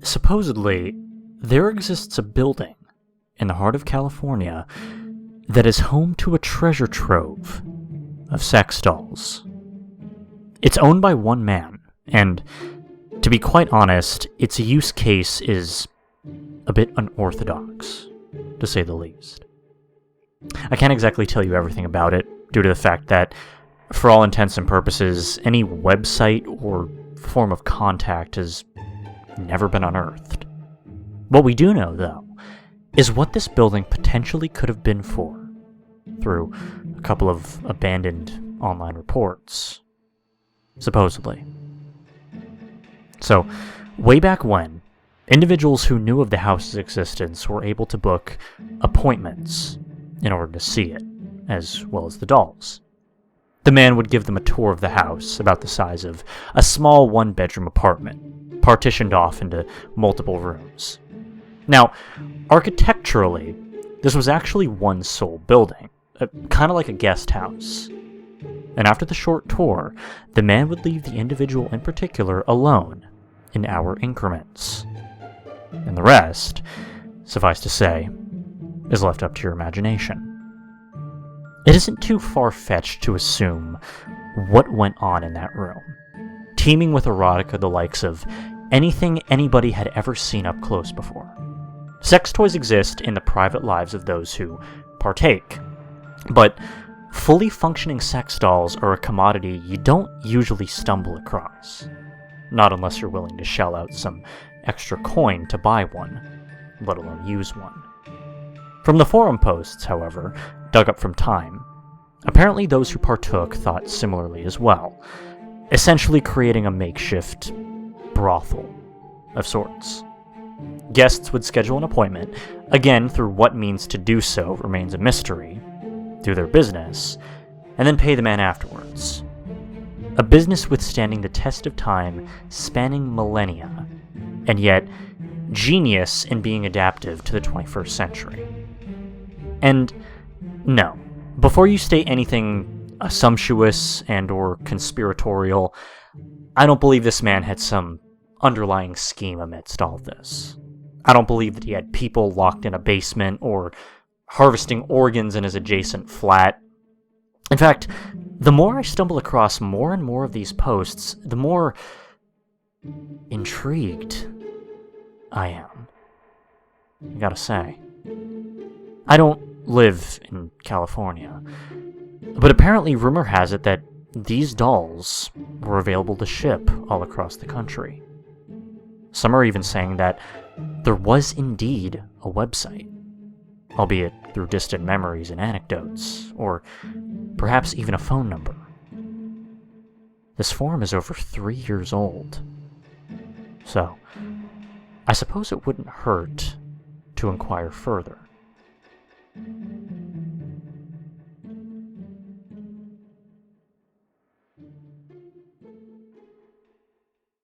Supposedly, there exists a building in the heart of California that is home to a treasure trove of sex dolls. It's owned by one man, and to be quite honest, its use case is a bit unorthodox, to say the least. I can't exactly tell you everything about it, due to the fact that, for all intents and purposes, any website or form of contact has never been unearthed. What we do know, though, is what this building potentially could have been for, through a couple of abandoned online reports. Supposedly. So, way back when, individuals who knew of the house's existence were able to book appointments in order to see it, as well as the dolls. The man would give them a tour of the house, about the size of a small one-bedroom apartment, partitioned off into multiple rooms. Now, architecturally, this was actually one sole building, kind of like a guest house. And after the short tour, the man would leave the individual in particular alone, in hour increments. And the rest, suffice to say, is left up to your imagination. It isn't too far-fetched to assume what went on in that room, teeming with erotica the likes of anything anybody had ever seen up close before. Sex toys exist in the private lives of those who partake, but fully functioning sex dolls are a commodity you don't usually stumble across. Not unless you're willing to shell out some extra coin to buy one, let alone use one. From the forum posts, however, dug up from time, apparently those who partook thought similarly as well, essentially creating a makeshift brothel of sorts. Guests would schedule an appointment, again through what means to do so remains a mystery, do their business, and then pay the man afterwards. A business withstanding the test of time, spanning millennia, and yet genius in being adaptive to the 21st century. And no, before you state anything sumptuous and or conspiratorial, I don't believe this man had some underlying scheme amidst all of this. I don't believe that he had people locked in a basement or harvesting organs in his adjacent flat. In fact, the more I stumble across more and more of these posts, the more intrigued I am. I gotta say. I don't live in California, but apparently rumor has it that these dolls were available to ship all across the country. Some are even saying that there was indeed a website, albeit through distant memories and anecdotes, or perhaps even a phone number. This forum is over 3 years old, so I suppose it wouldn't hurt to inquire further.